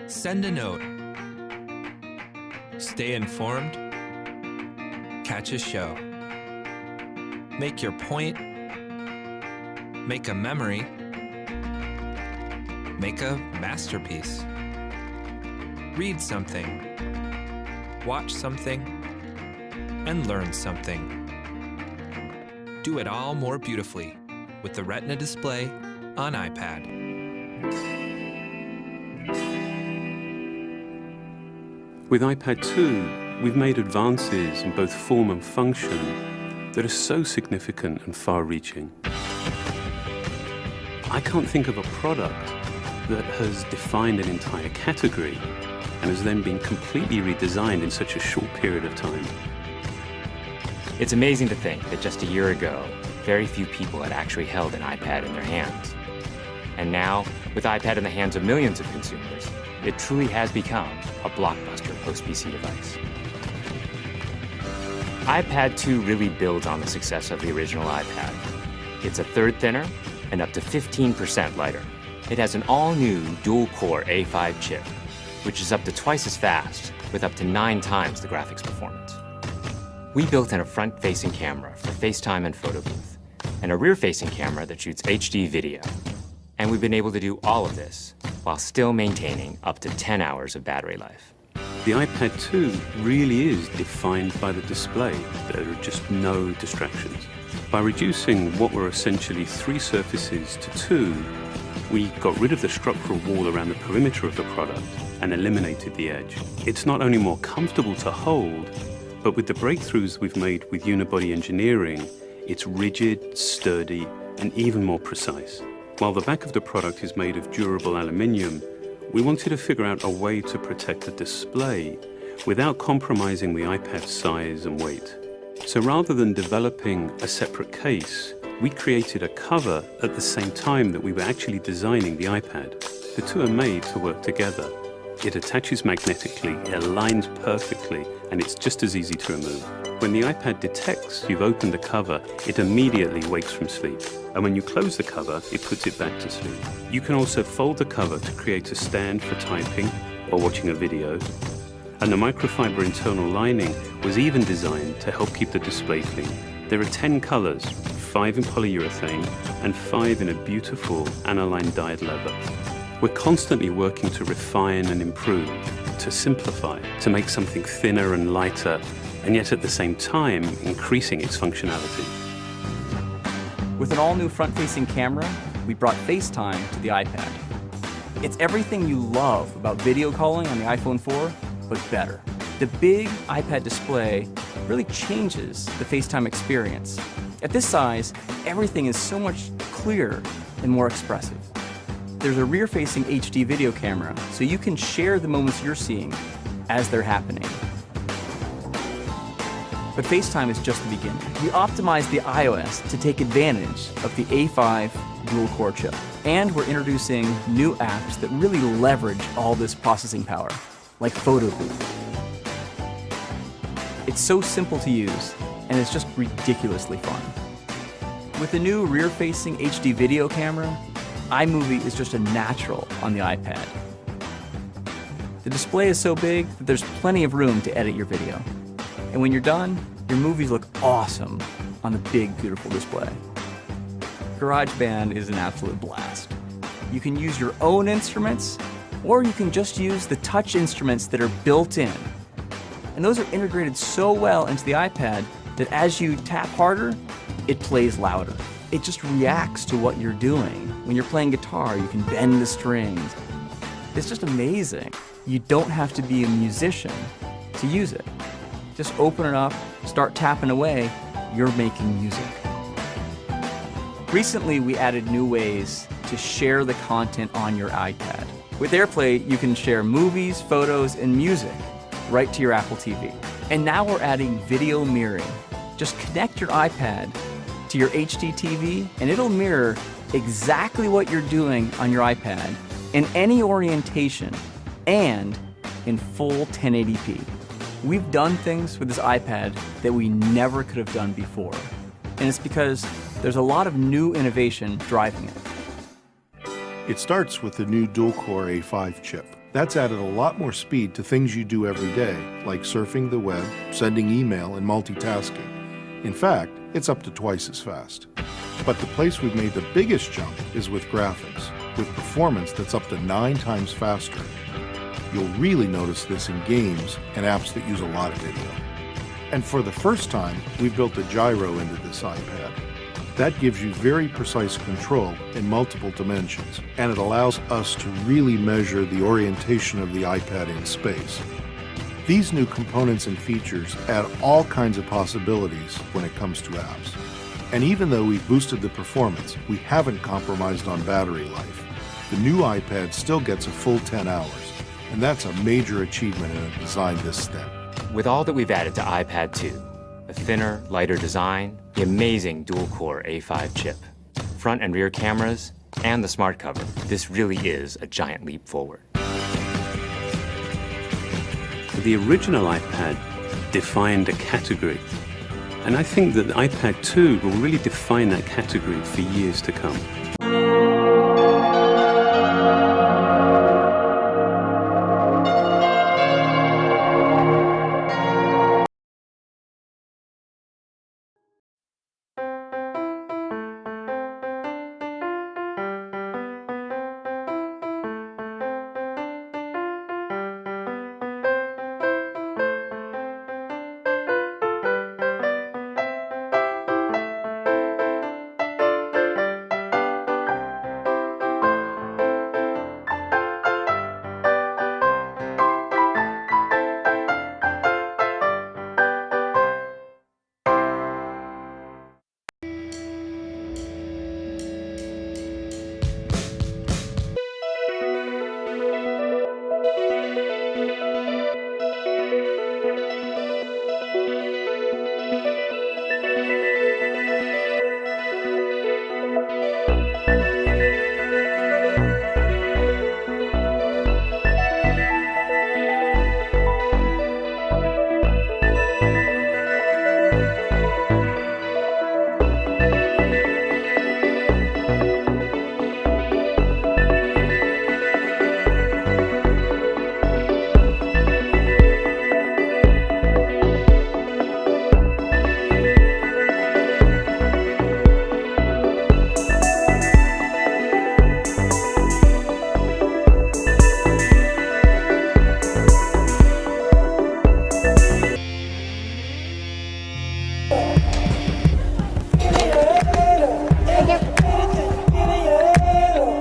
Send a note. Stay informed. Catch a show. Make your point. Make a memory. Make a masterpiece. Read something. Watch something. And learn something. Do it all more beautifully with the Retina display on iPad. With iPad 2, we've made advances in both form and function that are so significant and far-reaching. I can't think of a product that has defined an entire category and has then been completely redesigned in such a short period of time. It's amazing to think that just a year ago, very few people had actually held an iPad in their hands. And now, with iPad in the hands of millions of consumers, it truly has become a blockbuster post-PC device. iPad 2 really builds on the success of the original iPad. It's a third thinner and up to 15% lighter. It has an all-new dual-core A5 chip, which is up to twice as fast with up to 9 times the graphics performance. We built in a front-facing camera for FaceTime and photo booth, and a rear-facing camera that shoots HD video. And we've been able to do all of this while still maintaining up to 10 hours of battery life. The iPad 2 really is defined by the display. There are just no distractions. By reducing what were essentially 3 surfaces to 2, we got rid of the structural wall around the perimeter of the product and eliminated the edge. It's not only more comfortable to hold, but with the breakthroughs we've made with unibody engineering, it's rigid, sturdy, and even more precise. While the back of the product is made of durable aluminium, we wanted to figure out a way to protect the display without compromising the iPad's size and weight. So rather than developing a separate case, we created a cover at the same time that we were actually designing the iPad. The two are made to work together. It attaches magnetically, it aligns perfectly, and it's just as easy to remove. When the iPad detects you've opened the cover, it immediately wakes from sleep. And when you close the cover, it puts it back to sleep. You can also fold the cover to create a stand for typing or watching a video. And the microfiber internal lining was even designed to help keep the display clean. There are 10 colors, 5 in polyurethane and 5 in a beautiful aniline dyed leather. We're constantly working to refine and improve, to simplify, to make something thinner and lighter, and yet at the same time, increasing its functionality. With an all-new front-facing camera, we brought FaceTime to the iPad. It's everything you love about video calling on the iPhone 4, but better. The big iPad display really changes the FaceTime experience. At this size, everything is so much clearer and more expressive. There's a rear-facing HD video camera, so you can share the moments you're seeing as they're happening. But FaceTime is just the beginning. We optimized the iOS to take advantage of the A5 dual-core chip. And we're introducing new apps that really leverage all this processing power, like Photo Booth. It's so simple to use, and it's just ridiculously fun. With the new rear-facing HD video camera, iMovie is just a natural on the iPad. The display is so big that there's plenty of room to edit your video. And when you're done, your movies look awesome on the big, beautiful display. GarageBand is an absolute blast. You can use your own instruments, or you can just use the touch instruments that are built in. And those are integrated so well into the iPad that as you tap harder, it plays louder. It just reacts to what you're doing. When you're playing guitar, you can bend the strings. It's just amazing. You don't have to be a musician to use it. Just open it up, start tapping away, you're making music. Recently, we added new ways to share the content on your iPad. With AirPlay, you can share movies, photos, and music right to your Apple TV. And now we're adding video mirroring. Just connect your iPad to your HD TV, and it'll mirror exactly what you're doing on your iPad in any orientation and in full 1080p. We've done things with this iPad that we never could have done before. And it's because there's a lot of new innovation driving it. It starts with the new dual-core A5 chip. That's added a lot more speed to things you do every day, like surfing the web, sending email, and multitasking. In fact, it's up to twice as fast. But the place we've made the biggest jump is with graphics, with performance that's up to 9 times faster. You'll really notice this in games and apps that use a lot of video. And for the first time, we've built a gyro into this iPad. That gives you very precise control in multiple dimensions, and it allows us to really measure the orientation of the iPad in space. These new components and features add all kinds of possibilities when it comes to apps. And even though we've boosted the performance, we haven't compromised on battery life. The new iPad still gets a full 10 hours, and that's a major achievement in a design this thin. With all that we've added to iPad 2, a thinner, lighter design, the amazing dual-core A5 chip, front and rear cameras, and the smart cover, this really is a giant leap forward. The original iPad defined a category, and I think that the iPad 2 will really define that category for years to come.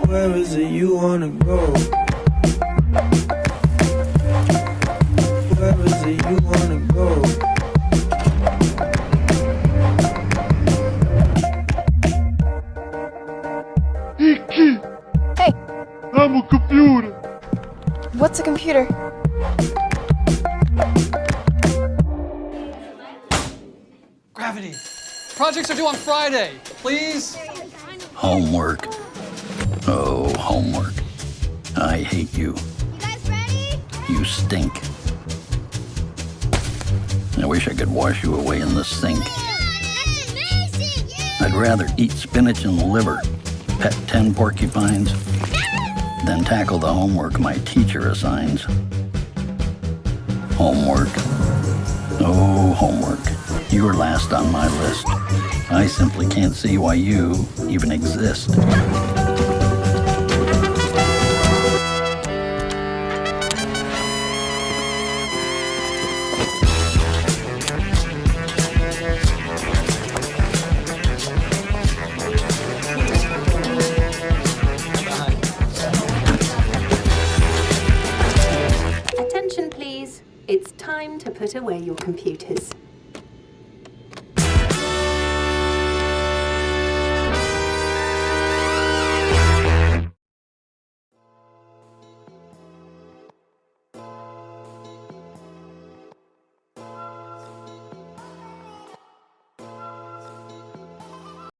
Where is it you wanna go? Where is it you wanna go? Hey! I'm a computer! What's a computer? Gravity! Projects are due on Friday. Please? Homework. Oh, homework. I hate you. You guys ready? You stink. I wish I could wash you away in the sink. That's amazing! I'd rather eat spinach and liver, pet 10 porcupines, than tackle the homework my teacher assigns. Homework. Oh, homework. You're last on my list. I simply can't see why you even exist. Attention, please. It's time to put away your computers.